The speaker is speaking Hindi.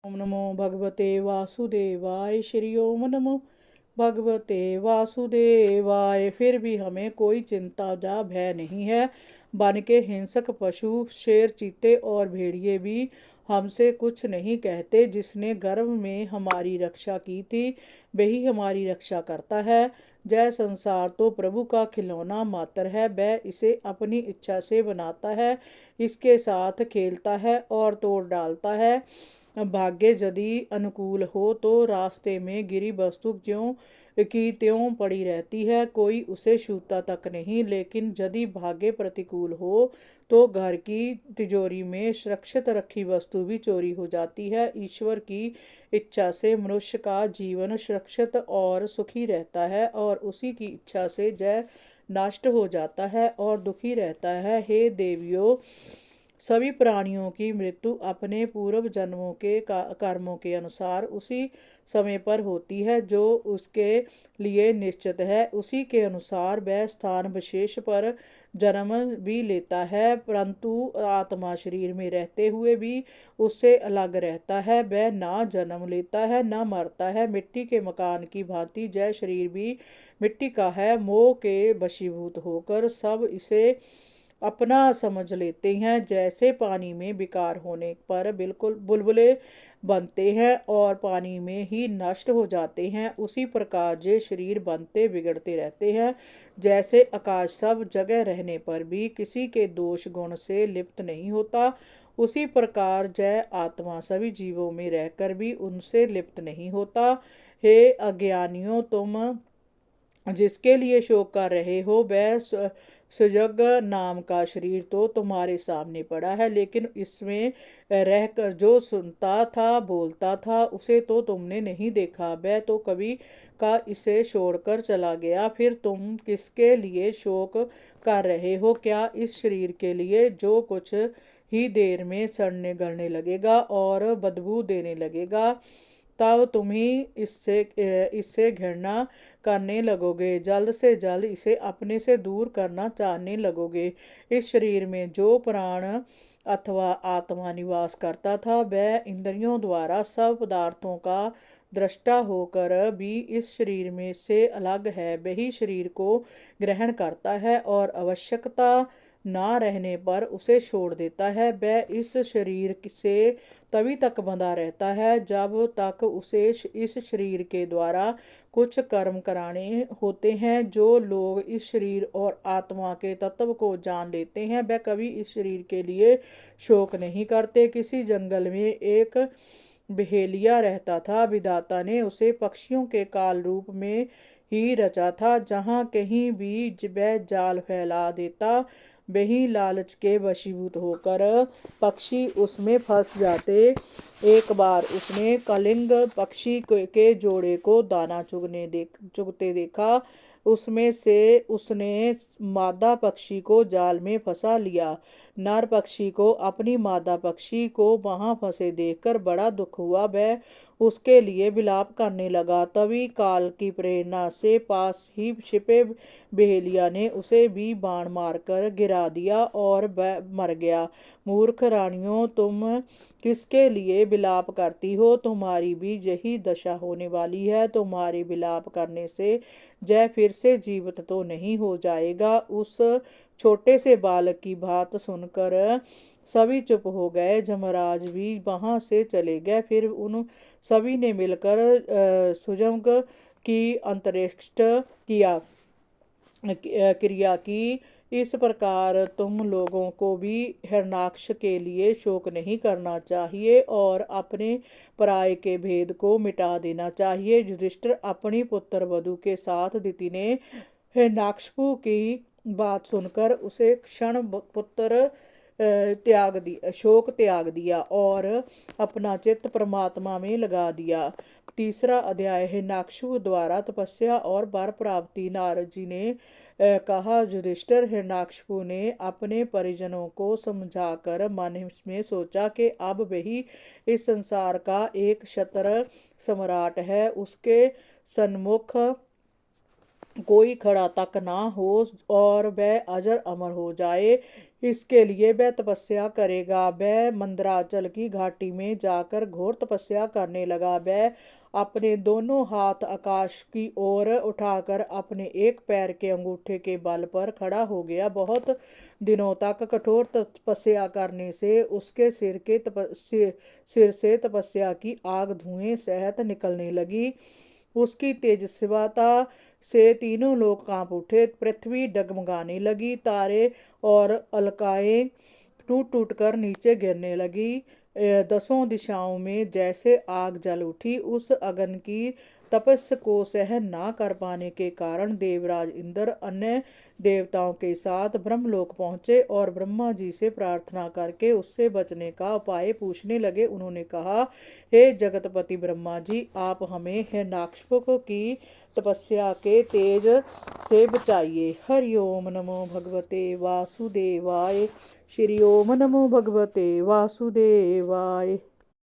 ओम नमो भगवते वासुदेवाय। श्री ओम नमो भगवते वासुदेवाय। फिर भी हमें कोई चिंता या भय नहीं है। बन के हिंसक पशु शेर, चीते और भेड़िए भी हमसे कुछ नहीं कहते। जिसने गर्भ में हमारी रक्षा की थी वही हमारी रक्षा करता है। जय संसार तो प्रभु का खिलौना मात्र है। वह इसे अपनी इच्छा से बनाता है, इसके साथ खेलता है और तोड़ डालता है। भाग्य यदि अनुकूल हो तो रास्ते में गिरी वस्तु ज्यों की त्यों पड़ी रहती है, कोई उसे छूता तक नहीं। लेकिन यदि भाग्य प्रतिकूल हो तो घर की तिजोरी में सुरक्षित रखी वस्तु भी चोरी हो जाती है। ईश्वर की इच्छा से मनुष्य का जीवन सुरक्षित और सुखी रहता है और उसी की इच्छा से जय नष्ट हो जाता है और दुखी रहता है। हे देवियों, सभी प्राणियों की मृत्यु अपने पूर्व जन्मों के कर्मों के अनुसार उसी समय पर होती है जो उसके लिए निश्चित है। उसी के अनुसार वह स्थान विशेष पर जन्म भी लेता है, परंतु आत्मा शरीर में रहते हुए भी उससे अलग रहता है। वह ना जन्म लेता है ना मरता है। मिट्टी के मकान की भांति जय शरीर भी मिट्टी का है। मोह के वशीभूत होकर सब इसे अपना समझ लेते हैं। जैसे पानी में विकार होने पर बिल्कुल बुलबुले बनते हैं और पानी में ही नष्ट हो जाते हैं, उसी प्रकार जे शरीर बनते बिगड़ते रहते हैं। जैसे आकाश सब जगह रहने पर भी किसी के दोष गुण से लिप्त नहीं होता, उसी प्रकार जय आत्मा सभी जीवों में रहकर भी उनसे लिप्त नहीं होता। हे अज्ञानियों, तुम जिसके लिए शोक कर रहे हो वह सुजग नाम का शरीर तो तुम्हारे सामने पड़ा है, लेकिन इसमें रहकर जो सुनता था बोलता था उसे तो तुमने नहीं देखा। वह तो कभी का इसे छोड़कर चला गया। फिर तुम किसके लिए शोक कर रहे हो? क्या इस शरीर के लिए जो कुछ ही देर में सड़ने गलने लगेगा और बदबू देने लगेगा, तब तुम ही इससे घृणा करने लगोगे। जल्द से जल्द इसे अपने से दूर करना चाहने लगोगे। इस शरीर में जो प्राण अथवा आत्मा निवास करता था वह इंद्रियों द्वारा सब पदार्थों का दृष्टा होकर भी इस शरीर में से अलग है। वही शरीर को ग्रहण करता है और आवश्यकता ना रहने पर उसे छोड़ देता है। वह इस शरीर से तभी तक बंधा रहता है जब तक उसे इस शरीर के द्वारा कुछ कर्म कराने होते हैं। जो लोग इस शरीर और आत्मा के तत्व को जान लेते हैं वह कभी इस शरीर के लिए शोक नहीं करते। किसी जंगल में एक बहेलिया रहता था। विधाता ने उसे पक्षियों के काल रूप में ही रचा था। जहाँ कहीं भी वह जाल फैला देता वहीं लालच के वशीभूत होकर पक्षी उसमें फंस जाते। एक बार उसने कलिंग पक्षी के जोड़े को दाना चुगते देखा। उसमें से उसने मादा पक्षी को जाल में फंसा लिया। नर पक्षी को अपनी मादा पक्षी को वहां फंसे देखकर बड़ा दुख हुआ। वह उसके लिए विलाप करने लगा। तभी काल की प्रेरणा से पास ही छिपे बहेलिया ने उसे भी बाण मारकर गिरा दिया और वह मर गया। मूर्ख रानियों, तुम किसके लिए विलाप करती हो? तुम्हारी भी यही दशा होने वाली है। तुम्हारे विलाप करने से जय फिर से जीवित तो नहीं हो जाएगा। उस छोटे से बालक की बात सुनकर सभी चुप हो गए। जमराज भी वहां से चले गए। फिर उन सभी ने मिलकर सुजंग की अंतरिक्ष किया क्रिया की। इस प्रकार तुम लोगों को भी हिरणाक्ष के लिए शोक नहीं करना चाहिए और अपने पराये के भेद को मिटा देना चाहिए। युधिष्ठिर अपनी पुत्र वधु के साथ दिति ने हिरणाक्षपु की बात सुनकर उसे क्षण पुत्र शोक त्याग दिया और अपना चित्त परमात्मा में लगा दिया। तीसरा अध्याय हिरणाक्षु द्वारा तपस्या और वर प्राप्ति। नारद जी ने कहा, युधिष्ठिर, हिरणाक्षपु ने अपने परिजनों को समझाकर मन में सोचा कि अब वही इस संसार का एक क्षत्र सम्राट है। उसके सन्मुख कोई खड़ा तक ना हो और वह अजर अमर हो जाए, इसके लिए वह तपस्या करेगा। वह मंदराचल की घाटी में जाकर घोर तपस्या करने लगा। वह अपने दोनों हाथ आकाश की ओर उठाकर अपने एक पैर के अंगूठे के बल पर खड़ा हो गया। बहुत दिनों तक कठोर तपस्या करने से उसके सिर से तपस्या की आग धुएं सहित निकलने लगी। उसकी तेजस्विता से तीनों लोग कांप उठे, पृथ्वी डगमगाने लगी, तारे और अलकाएं टूट टूट कर नीचे गिरने लगी। दसों दिशाओं में जैसे आग जल उठी। उस अग्नि की तपस को सहन ना कर पाने के कारण देवराज इंद्र अन्य देवताओं के साथ ब्रह्मलोक पहुंचे और ब्रह्मा जी से प्रार्थना करके उससे बचने का उपाय पूछने लगे। उन्होंने कहा, हे जगतपति ब्रह्मा जी, आप हमें हिरण्याकश्यप की तपस्या के तेज से बचाइए। हरि ओम नमो भगवते वासुदेवाय। श्री ओम नमो भगवते वासुदेवाय।